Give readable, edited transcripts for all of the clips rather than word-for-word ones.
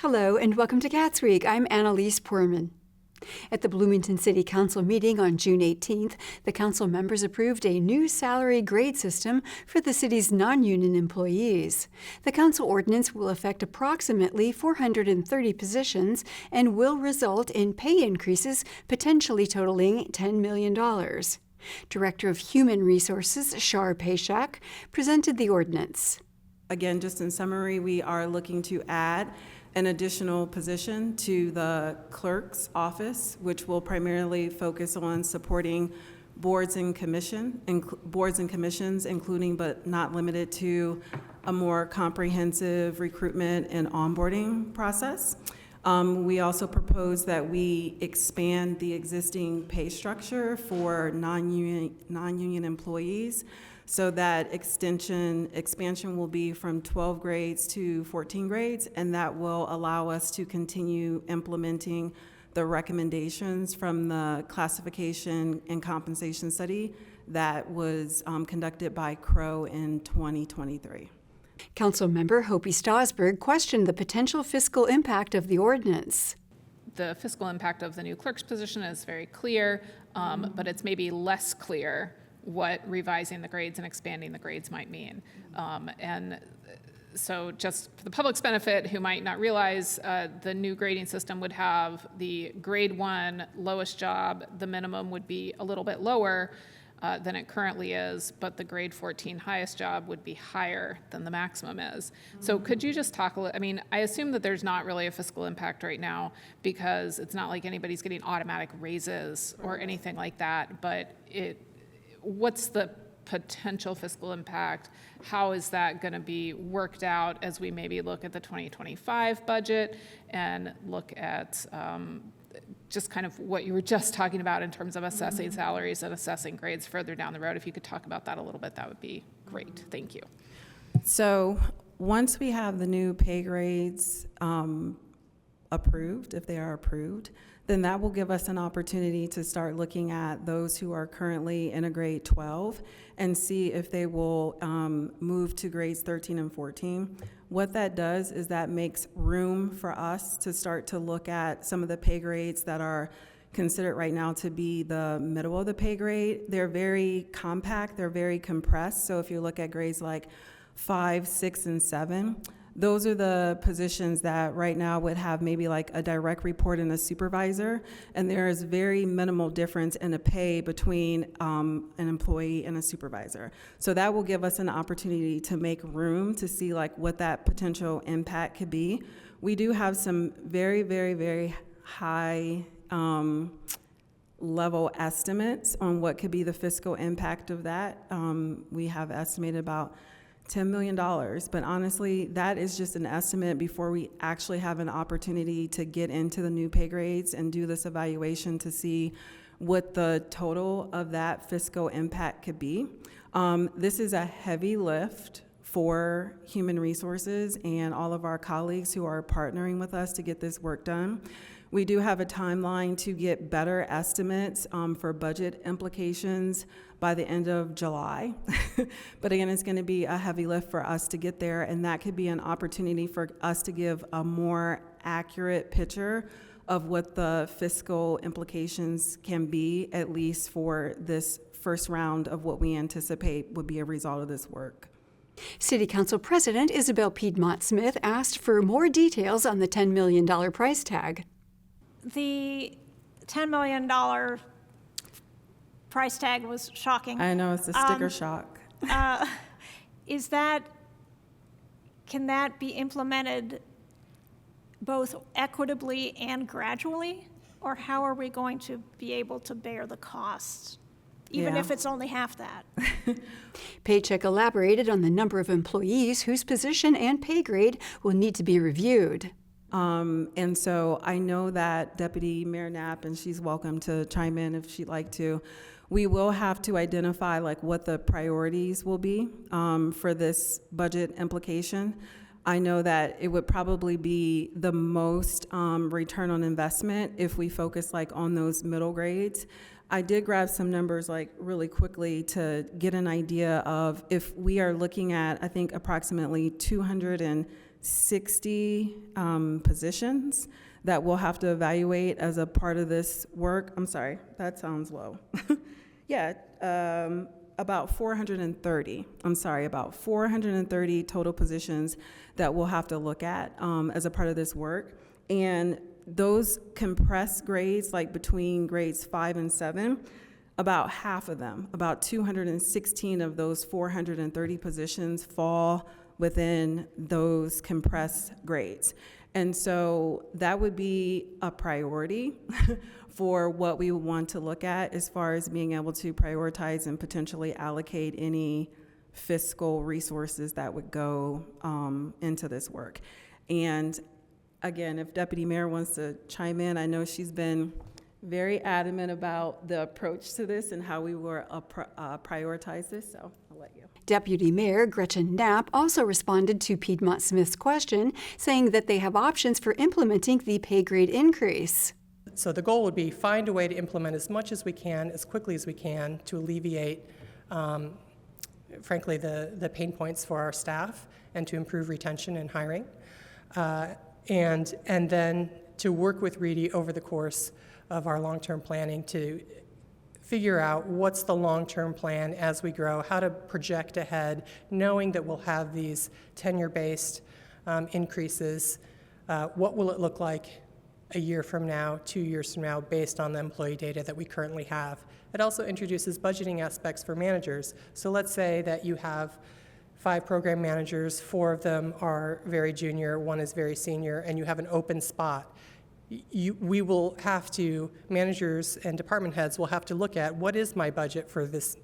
Hello and welcome to CATSweek. I'm Annalise Poorman. At the Bloomington City Council meeting on June 18th, the council members approved a new salary grade system for the city's non-union employees. The council ordinance will affect approximately 430 positions and will result in pay increases potentially totaling $10 million. Director of Human Resources, Shar Payshak, presented the ordinance. Again, just in summary, we are looking to add an additional position to the clerk's office, which will primarily focus on supporting boards and commissions, including but not limited to a more comprehensive recruitment and onboarding process. We also propose that we expand the existing pay structure for non-union employees, so that expansion will be from 12 grades to 14 grades, and that will allow us to continue implementing the recommendations from the classification and compensation study that was conducted by Crow in 2023. Councilmember Hopi Stosberg questioned the potential fiscal impact of the ordinance. The fiscal impact of the new clerk's position is very clear, but it's maybe less clear what revising the grades and expanding the grades might mean. And so just for the public's benefit, who might not realize, the new grading system would have the grade 1 lowest job, the minimum would be a little bit lower than it currently is, but the grade 14 highest job would be higher than the maximum is. So could you just talk a little, I mean, I assume that there's not really a fiscal impact right now because it's not like anybody's getting automatic raises or anything like that, but what's the potential fiscal impact? How is that going to be worked out as we maybe look at the 2025 budget and look at just kind of what you were just talking about in terms of assessing salaries and assessing grades further down the road? If you could talk about that a little bit, that would be great. Thank you. So once we have the new pay grades approved, if they are approved, then that will give us an opportunity to start looking at those who are currently in a grade 12 and see if they will move to grades 13 and 14. What that does is that makes room for us to start to look at some of the pay grades that are considered right now to be the middle of the pay grade. They're very compact, they're very compressed. So if you look at grades like 5, 6, and 7, those are the positions that right now would have maybe like a direct report and a supervisor, and there is very minimal difference in a pay between an employee and a supervisor. So that will give us an opportunity to make room to see like what that potential impact could be. We do have some very, very, very high level estimates on what could be the fiscal impact of that. We have estimated about $10 million, but honestly, that is just an estimate before we actually have an opportunity to get into the new pay grades and do this evaluation to see what the total of that fiscal impact could be. This is a heavy lift for human resources and all of our colleagues who are partnering with us to get this work done. We do have a timeline to get better estimates for budget implications by the end of July. But again, it's going to be a heavy lift for us to get there, and that could be an opportunity for us to give a more accurate picture of what the fiscal implications can be, at least for this first round of what we anticipate would be a result of this work. City Council President Isabel Piedmont Smith asked for more details on the $10 million price tag. The $10 million price tag was shocking. I know, it's a sticker shock. Can that be implemented both equitably and gradually? Or how are we going to be able to bear the costs, even if it's only half that? Paycheck elaborated on the number of employees whose position and pay grade will need to be reviewed. And so I know that Deputy Mayor Knapp, and she's welcome to chime in if she'd like to, we will have to identify like what the priorities will be for this budget implication. I know that it would probably be the most return on investment if we focus like on those middle grades. I did grab some numbers like really quickly to get an idea of if we are looking at, I think, approximately 60 positions that we'll have to evaluate as a part of this work. I'm sorry, that sounds low. Yeah, about 430. I'm sorry, about 430 total positions that we'll have to look at as a part of this work. And those compressed grades, like between grades 5 and 7, about half of them, about 216 of those 430 positions fall within those compressed grades. And so that would be a priority for what we want to look at as far as being able to prioritize and potentially allocate any fiscal resources that would go into this work. And again, if Deputy Mayor wants to chime in, I know she's been very adamant about the approach to this and how we will prioritize this, so I'll let you. Deputy Mayor Gretchen Knapp also responded to Piedmont Smith's question, saying that they have options for implementing the pay grade increase. So the goal would be find a way to implement as much as we can, as quickly as we can, to alleviate, frankly, the pain points for our staff and to improve retention and hiring. And then to work with Reedy over the course of our long-term planning to figure out what's the long-term plan as we grow, how to project ahead, knowing that we'll have these tenure-based increases. What will it look like a year from now, 2 years from now, based on the employee data that we currently have? It also introduces budgeting aspects for managers. So let's say that you have 5 program managers, 4 of them are very junior, 1 is very senior, and you have an open spot. We will have to, managers and department heads will have to look at what is my budget for this,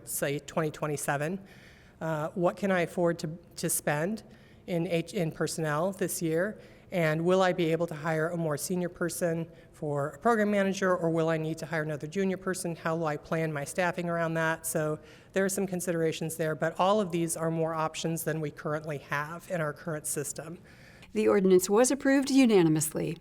say 2027. What can I afford to spend in personnel this year? And will I be able to hire a more senior person for a program manager, or will I need to hire another junior person? How will I plan my staffing around that? So there are some considerations there, but all of these are more options than we currently have in our current system. The ordinance was approved unanimously.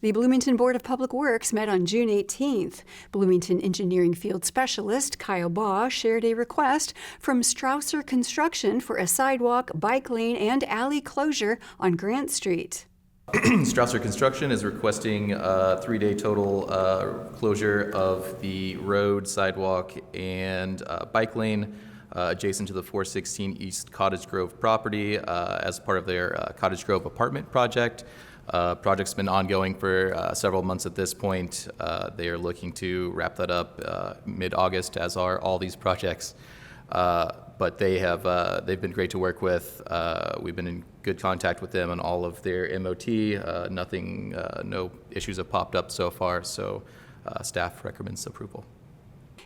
The Bloomington Board of Public Works met on June 18th. Bloomington Engineering Field Specialist Kyle Baugh shared a request from Strausser Construction for a sidewalk, bike lane, and alley closure on Grant Street. Strausser Construction is requesting a 3-day total closure of the road, sidewalk, and bike lane adjacent to the 416 East Cottage Grove property as part of their Cottage Grove apartment project. Project's been ongoing for several months at this point. They are looking to wrap that up mid-August, as are all these projects. But they've been great to work with. We've been in good contact with them on all of their MOT. No issues have popped up so far, so staff recommends approval.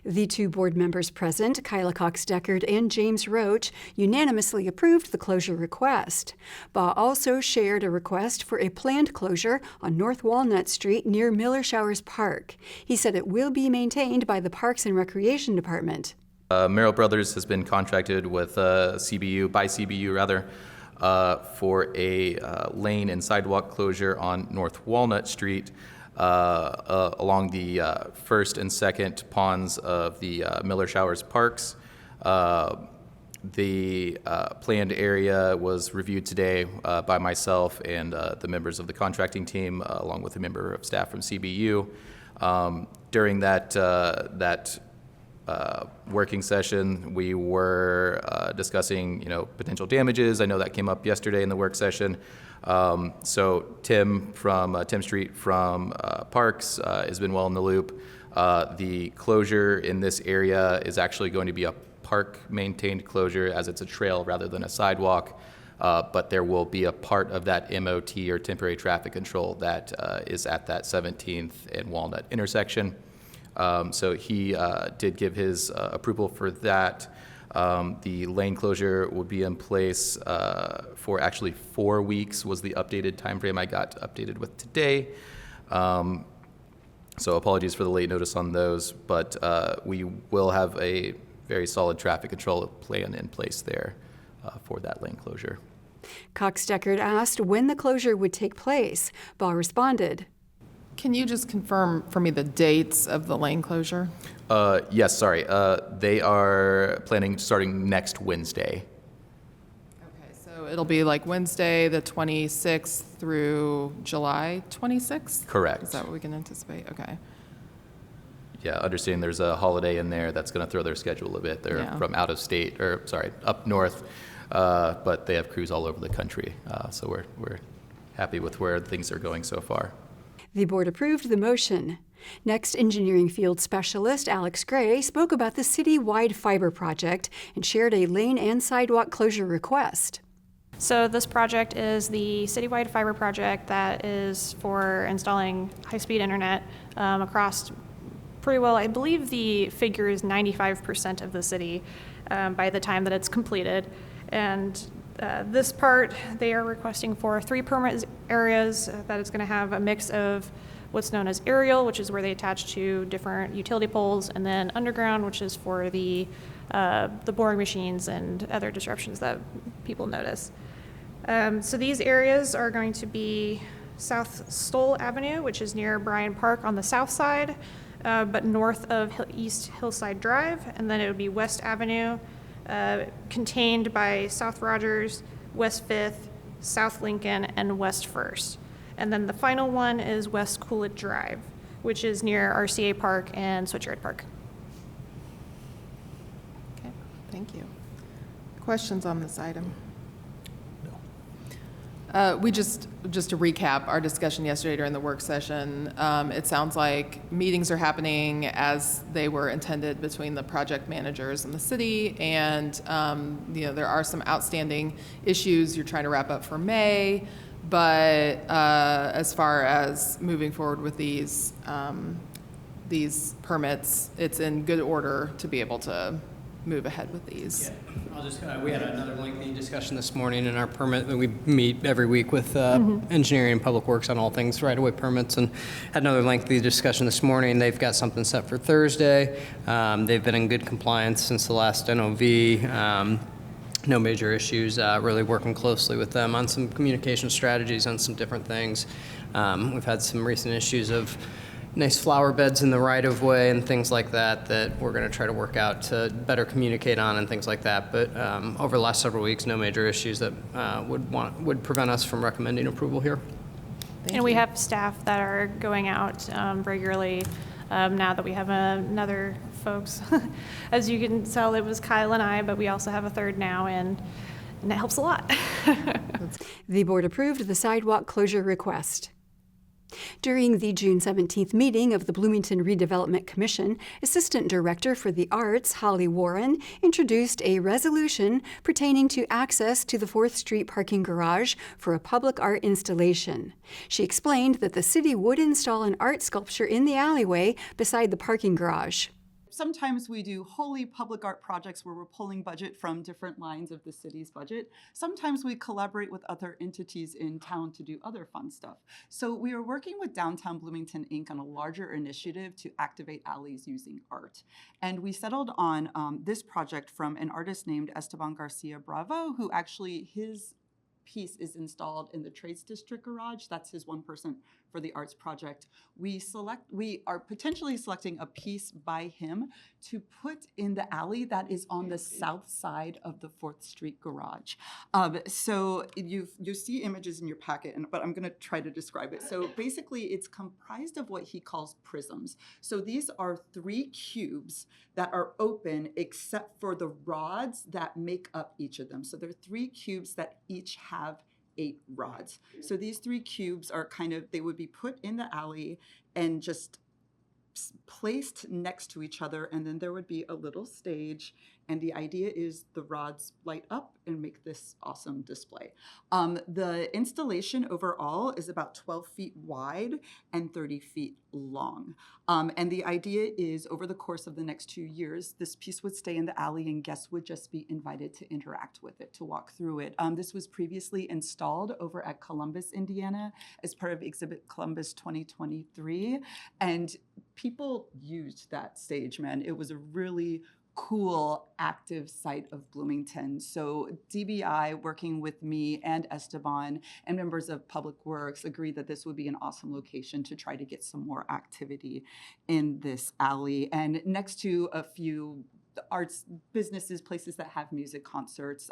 The 2 board members present, Kyla Cox-Deckard and James Roach, unanimously approved the closure request. Baugh also shared a request for a planned closure on North Walnut Street near Miller Showers Park. He said it will be maintained by the Parks and Recreation Department. Merrill Brothers has been contracted with CBU for a lane and sidewalk closure on North Walnut Street along the first and second ponds of the Miller Showers Parks. The planned area was reviewed today by myself and the members of the contracting team, along with a member of staff from CBU. During that working session, we were discussing, potential damages. I know that came up yesterday in the work session. So Tim from Tim Street from Parks has been well in the loop. The closure in this area is actually going to be a park-maintained closure, as it's a trail rather than a sidewalk. But there will be a part of that MOT, or temporary traffic control, that is at that 17th and Walnut intersection. So he did give his approval for that. The lane closure would be in place for actually 4 weeks was the updated time frame I got updated with today. So apologies for the late notice on those, but we will have a very solid traffic control plan in place there for that lane closure. Cox-Deckard asked when the closure would take place. Baugh responded, Can you just confirm for me the dates of the lane closure? Yes, sorry. They are planning starting next Wednesday. Okay, so it'll be like Wednesday, the 26th through July 26th? Correct. Is that what we can anticipate? Okay. Yeah, understanding there's a holiday in there that's going to throw their schedule a bit. They're Yeah. from out of state, or sorry, up north, but they have crews all over the country. So we're happy with where things are going so far. The board approved the motion. Next, engineering field specialist Alex Gray spoke about the city-wide fiber project and shared a lane and sidewalk closure request. So this project is the citywide fiber project that is for installing high-speed internet across pretty well, I believe the figure is 95% of the city by the time that it's completed. And this part, they are requesting for 3 permit areas that it's going to have a mix of what's known as aerial, which is where they attach to different utility poles, and then underground, which is for the boring machines and other disruptions that people notice. So these areas are going to be South Stoll Avenue, which is near Bryan Park on the south side, but north of East Hillside Drive, and then it would be West Avenue, contained by South Rogers, West 5th, South Lincoln, and West 1st. And then the final one is West Coolidge Drive, which is near RCA Park and Switchyard Park. Okay, thank you. Questions on this item? We just to recap our discussion yesterday during the work session, it sounds like meetings are happening as they were intended between the project managers and the city, and there are some outstanding issues you're trying to wrap up for May, but as far as moving forward with these permits, it's in good order to be able to move ahead with these. Yeah, we had another lengthy discussion this morning in our permit. We meet every week with engineering and public works on all things right-of-way permits, and had another lengthy discussion this morning. They've got something set for Thursday. They've been in good compliance since the last NOV. No major issues, really working closely with them on some communication strategies on some different things. We've had some recent issues of nice flower beds in the right-of-way and things like that we're going to try to work out to better communicate on and things like that. But over the last several weeks, no major issues that would prevent us from recommending approval here. And we have staff that are going out regularly now that we have another folks. As you can tell, it was Kyle and I, but we also have a third now, and it helps a lot. The board approved the sidewalk closure request. During the June 17th meeting of the Bloomington Redevelopment Commission, Assistant Director for the Arts, Holly Warren, introduced a resolution pertaining to access to the 4th Street parking garage for a public art installation. She explained that the city would install an art sculpture in the alleyway beside the parking garage. Sometimes we do wholly public art projects where we're pulling budget from different lines of the city's budget. Sometimes we collaborate with other entities in town to do other fun stuff. So we are working with Downtown Bloomington, Inc. on a larger initiative to activate alleys using art. And we settled on this project from an artist named Esteban Garcia Bravo, who actually, his piece is installed in the Trades District garage. That's his 1% for the arts project. We are potentially selecting a piece by him to put in the alley that is on the south side of the 4th Street garage. So you see images in your packet, but I'm gonna try to describe it. So basically it's comprised of what he calls prisms. So these are 3 cubes that are open except for the rods that make up each of them. So there are 3 cubes that each have 8 rods. So these 3 cubes are they would be put in the alley and just placed next to each other, and then there would be a little stage, and the idea is the rods light up and make this awesome display. The installation overall is about 12 feet wide and 30 feet long. And the idea is over the course of the next 2 years, this piece would stay in the alley and guests would just be invited to interact with it, to walk through it. This was previously installed over at Columbus, Indiana, as part of Exhibit Columbus 2023. And people used that stage, man. It was a really cool, active site of Bloomington. So DBI, working with me and Esteban and members of Public Works, agreed that this would be an awesome location to try to get some more activity in this alley. And next to a few the arts businesses, places that have music concerts,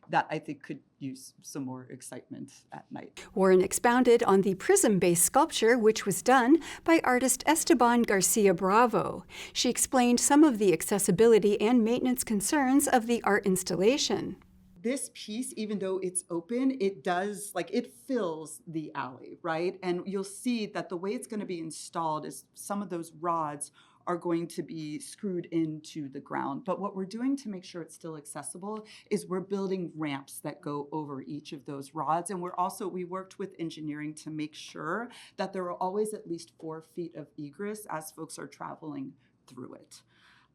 that I think could use some more excitement at night. Warren expounded on the prism-based sculpture, which was done by artist Esteban Garcia Bravo. She explained some of the accessibility and maintenance concerns of the art installation. This piece, even though it's open, it does, like, it fills the alley, right? And you'll see that the way it's going to be installed is some of those rods are going to be screwed into the ground. But what we're doing to make sure it's still accessible is we're building ramps that go over each of those rods. And we worked with engineering to make sure that there are always at least 4 feet of egress as folks are traveling through it.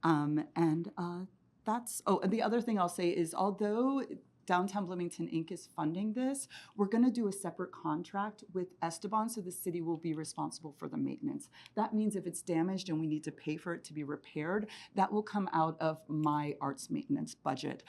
And the other thing I'll say is, although Downtown Bloomington Inc. is funding this, we're going to do a separate contract with Esteban, so the city will be responsible for the maintenance. That means if it's damaged and we need to pay for it to be repaired, that will come out of my arts maintenance budget.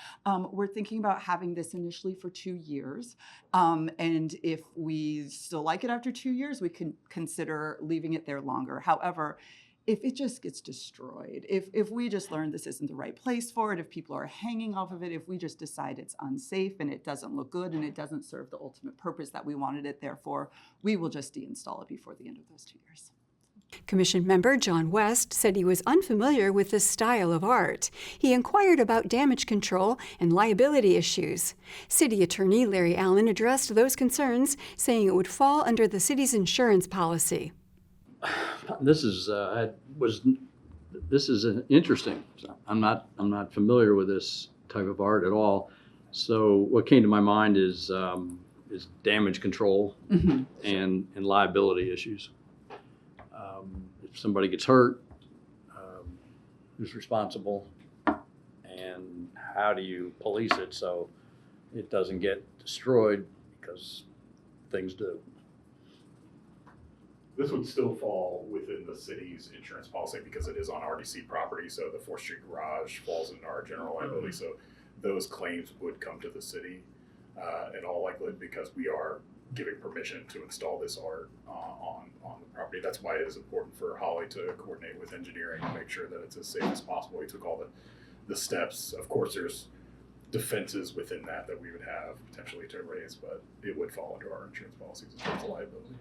We're thinking about having this initially for 2 years, and if we still like it after 2 years, we can consider leaving it there longer. However, if it just gets destroyed, if we just learn this isn't the right place for it, if people are hanging off of it, if we just decide it's unsafe and it doesn't look good and it doesn't serve the ultimate purpose that we wanted it there for, we will just deinstall it before the end of those 2 years. Commission member John West said he was unfamiliar with this style of art. He inquired about damage control and liability issues. City Attorney Larry Allen addressed those concerns, saying it would fall under the city's insurance policy. This is interesting. I'm not familiar with this type of art at all. So what came to my mind is damage control and liability issues. If somebody gets hurt, who's responsible, and how do you police it so it doesn't get destroyed, because things do. This would still fall within the city's insurance policy because it is on RDC property, so the 4th Street garage falls into our general liability, so those claims would come to the city in all likelihood, because we are giving permission to install this art on the property. That's why it is important for Holly to coordinate with engineering to make sure that it's as safe as possible. We took all the steps. Of course, there's defenses within that we would have potentially to raise, but it would fall under our insurance policies in terms of liability.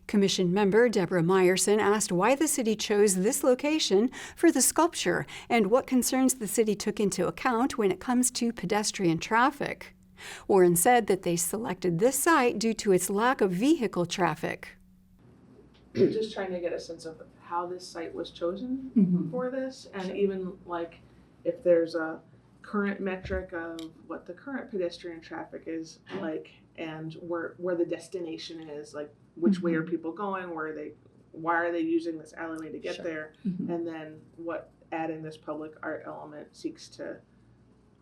Commission member Deborah Meyerson asked why the city chose this location for the sculpture and what concerns the city took into account when it comes to pedestrian traffic. Warren said that they selected this site due to its lack of vehicle traffic. We're just trying to get a sense of how this site was chosen for this, and even like if there's a current metric of what the current pedestrian traffic is like, and where the destination is, like which way are people going, why are they using this alleyway to get there, and then what adding this public art element seeks to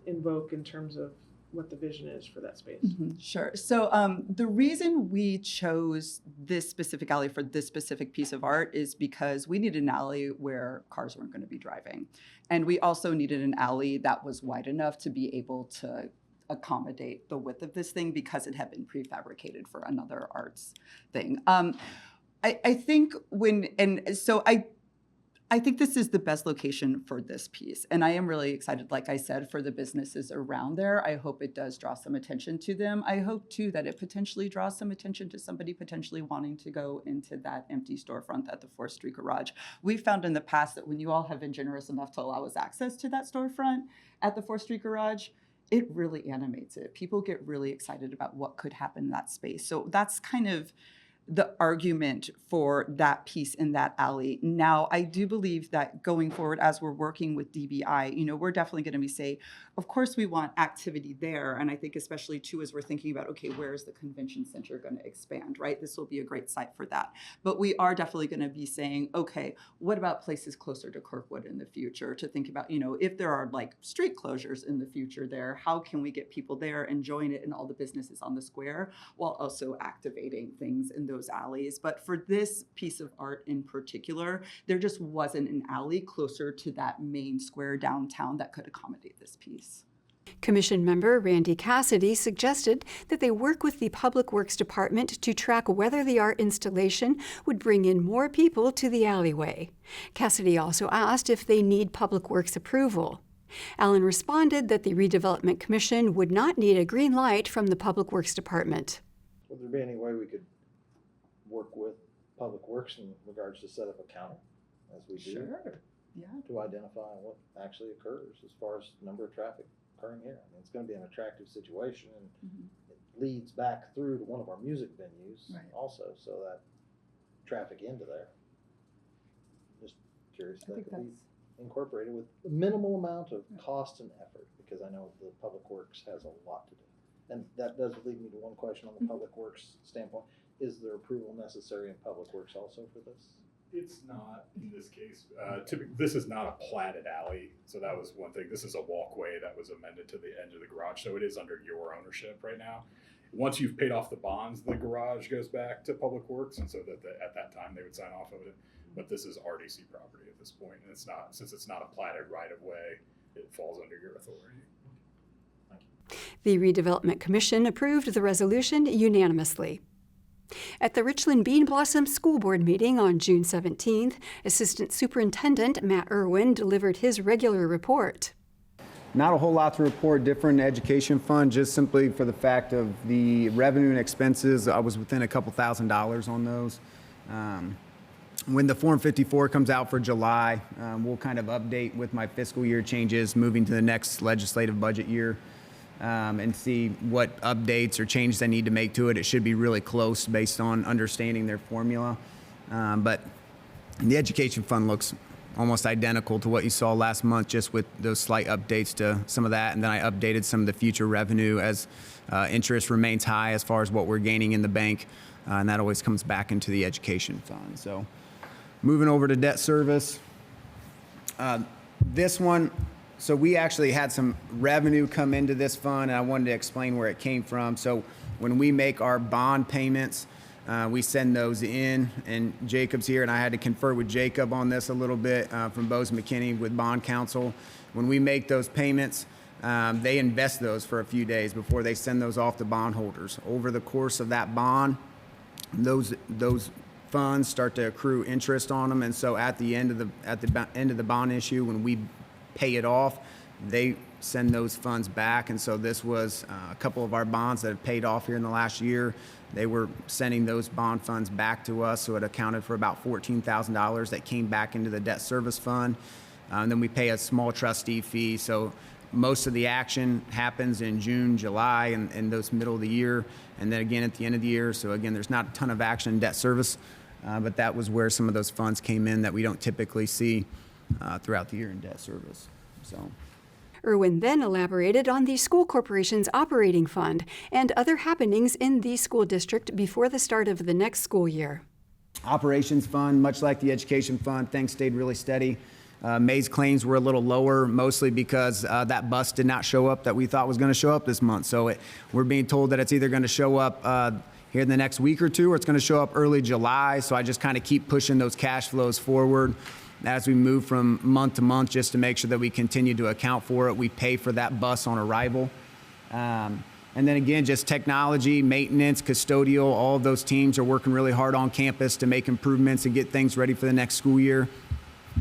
invoke in terms of what the vision is for that space. Sure. So the reason we chose this specific alley for this specific piece of art is because we needed an alley where cars weren't going to be driving. And we also needed an alley that was wide enough to be able to accommodate the width of this thing, because it had been prefabricated for another arts thing. I think I think this is the best location for this piece. And I am really excited, like I said, for the businesses around there. I hope it does draw some attention to them. I hope, too, that it potentially draws some attention to somebody potentially wanting to go into that empty storefront at the 4th Street garage. We found in the past that when you all have been generous enough to allow us access to that storefront at the 4th Street garage, it really animates it. People get really excited about what could happen in that space. So that's kind of the argument for that piece in that alley. Now, I do believe that going forward, as we're working with DBI, we're definitely going to be saying, of course, we want activity there. And I think especially, too, as we're thinking about, okay, where is the convention center going to expand, right? This will be a great site for that. But we are definitely going to be saying, okay, what about places closer to Kirkwood in the future, to think about, if there are like street closures in the future there, how can we get people there, enjoying it and all the businesses on the square, while also activating things in those alleys. But for this piece of art in particular, there just wasn't an alley closer to that main square downtown that could accommodate this piece. Commission member Randy Cassidy suggested that they work with the Public Works Department to track whether the art installation would bring in more people to the alleyway. Cassidy also asked if they need Public Works approval. Allen responded that the Redevelopment Commission would not need a green light from the Public Works Department. Would there be any way we could work with Public Works in regards to set up a counter as we do? Sure, yeah. To identify what actually occurs as far as number of traffic occurring here. I mean, it's going to be an attractive situation, and it leads back through to one of our music venues also, so that traffic into there. Just curious if that could be incorporated with a minimal amount of cost and effort, because I know the Public Works has a lot to do. And that does lead me to one question on the Public Works standpoint. Is there approval necessary in Public Works also for this? It's not in this case. This is not a platted alley, so that was one thing. This is a walkway that was amended to the end of the garage, so it is under your ownership right now. Once you've paid off the bonds, the garage goes back to Public Works, and so that at that time they would sign off of it. But this is RDC property at this point, and it's not, since it's not a platted right of way, it falls under your authority. The Redevelopment Commission approved the resolution unanimously. At the Richland Bean Blossom School Board meeting on June 17th, Assistant Superintendent Matt Irwin delivered his regular report. Not a whole lot to report different education fund, just simply for the fact of the revenue and expenses. I was within a couple $1,000s on those. When the Form 54 comes out for July, we'll kind of update with my fiscal year changes moving to the next legislative budget year. And see what updates or changes I need to make to it. It should be really close based on understanding their formula. But the education fund looks almost identical to what you saw last month, just with those slight updates to some of that. And then I updated some of the future revenue as interest remains high as far as what we're gaining in the bank. And that always comes back into the education fund. So moving over to debt service. This one, so we actually had some revenue come into this fund, and I wanted to explain where it came from. So when we make our bond payments, we send those in, and Jacob's here, and I had to confer with Jacob on this a little bit from Bose McKinney with Bond Counsel. When we make those payments, they invest those for a few days before they send those off to bondholders. Over the course of that bond, those funds start to accrue interest on them, and so at the end of the bond issue, when we pay it off, they send those funds back. And so this was a couple of our bonds that have paid off here in the last year. They were sending those bond funds back to us, so it accounted for about $14,000 that came back into the debt service fund. And then we pay a small trustee fee. So most of the action happens in June, July, and those middle of the year, and then again at the end of the year. So again, there's not a ton of action in debt service, but that was where some of those funds came in that we don't typically see throughout the year in debt service. So, Irwin then elaborated on the school corporation's operating fund and other happenings in the school district before the start of the next school year. Operations fund, much like the education fund, things stayed really steady. May's claims were a little lower, mostly because that bus did not show up that we thought was going to show up this month. So we're being told that it's either going to show up here in the next week or two, or it's going to show up early July. So I just kind of keep pushing those cash flows forward as we move from month to month, just to make sure that we continue to account for it. We pay for that bus on arrival. And then again, just technology, maintenance, custodial, all of those teams are working really hard on campus to make improvements and get things ready for the next school year.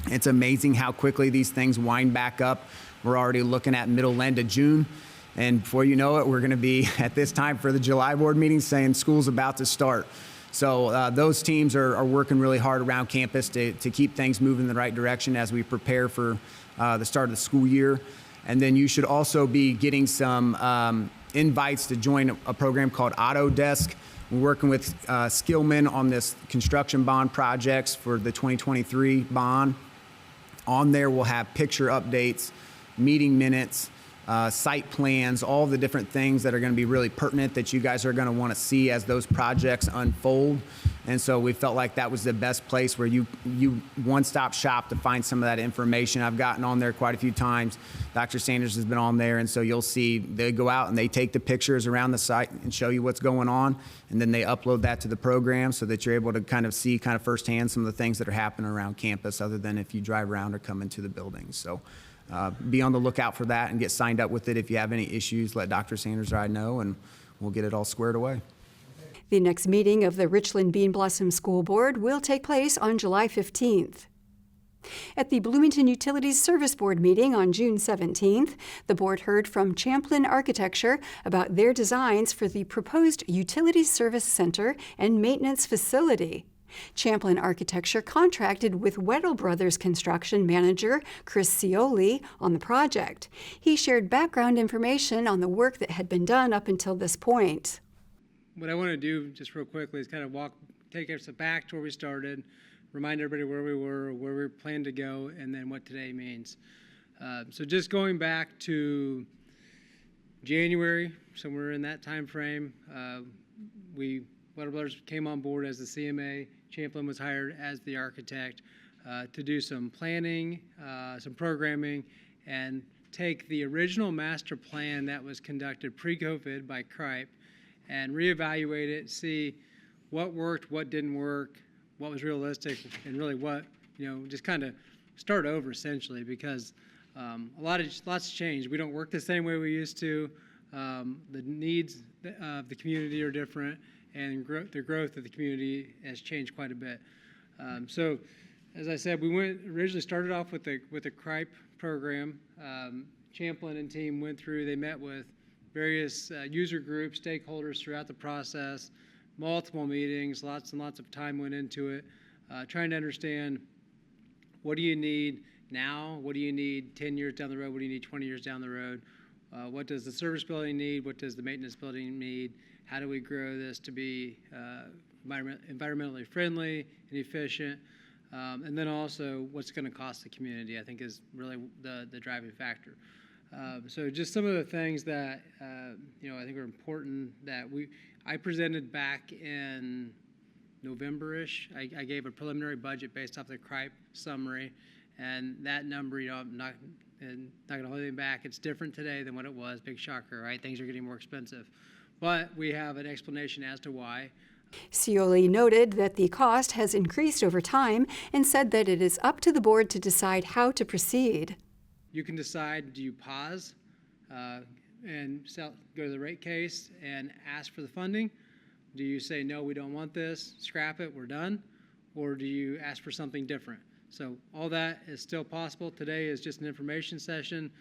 It's amazing how quickly these things wind back up. We're already looking at middle end of June. And before you know it, we're going to be at this time for the July board meeting saying school's about to start. So those teams are working really hard around campus to keep things moving in the right direction as we prepare for the start of the school year. And then you should also be getting some invites to join a program called Autodesk. We're working with Skillman on this construction bond projects for the 2023 bond. On there, we'll have picture updates, meeting minutes, site plans, all the different things that are going to be really pertinent that you guys are going to want to see as those projects unfold. And so we felt like that was the best place where you one-stop shop to find some of that information. I've gotten on there quite a few times. Dr. Sanders has been on there, and so you'll see they go out and they take the pictures around the site and show you what's going on, and then they upload that to the program so that you're able to kind of see kind of firsthand some of the things that are happening around campus other than if you drive around or come into the buildings. So be on the lookout for that and get signed up with it. If you have any issues, let Dr. Sanders or I know, and we'll get it all squared away. The next meeting of the Richland Bean Blossom School Board will take place on July 15th. At the Bloomington Utilities Service Board meeting on June 17th, the board heard from Champlin Architecture about their designs for the proposed Utilities Service Center and Maintenance Facility. Champlin Architecture contracted with Weddell Brothers construction manager Chris Cioli on the project. He shared background information on the work that had been done up until this point. What I want to do just real quickly is kind of take us back to where we started, remind everybody where we were, where we plan to go, and then what today means. So just going back to January, somewhere in that time frame, Weddell Brothers came on board as the CMA. Champlin was hired as the architect to do some planning, some programming, and take the original master plan that was conducted pre-COVID by CRIPE and reevaluate it, see what worked, what didn't work, what was realistic, and really what, just kind of start over essentially, because lots changed. We don't work the same way we used to. The needs of the community are different, and the growth of the community has changed quite a bit. So, as I said, we originally started off with the CRIPE program. Champlin and team went through. They met with various user groups, stakeholders throughout the process, multiple meetings, lots and lots of time went into it, trying to understand what do you need now, what do you need 10 years down the road, what do you need 20 years down the road, what does the service building need, what does the maintenance building need, how do we grow this to be environmentally friendly and efficient, and then also what's going to cost the community, I think is really the driving factor. So just some of the things that I think are important that I presented back in November-ish. I gave a preliminary budget based off the CRIPE summary, and that number, I'm not going to hold anything back. It's different today than what it was. Big shocker, right? Things are getting more expensive, but we have an explanation as to why. Cioli noted that the cost has increased over time and said that it is up to the board to decide how to proceed. You can decide, do you pause and go to the rate case and ask for the funding? Do you say, no, we don't want this, scrap it, we're done? Or do you ask for something different? So all that is still possible. Today is just an information session.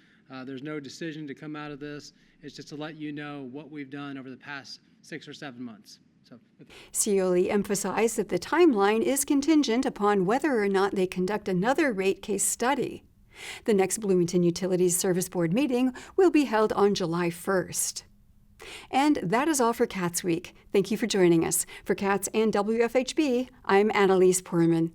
There's no decision to come out of this. It's just to let you know what we've done over the past 6 or 7 months. Cioli emphasized that the timeline is contingent upon whether or not they conduct another rate case study. The next Bloomington Utilities Service Board meeting will be held on July 1st. And that is all for CATSweek. Thank you for joining us. For CATS and WFHB, I'm Annalise Poorman.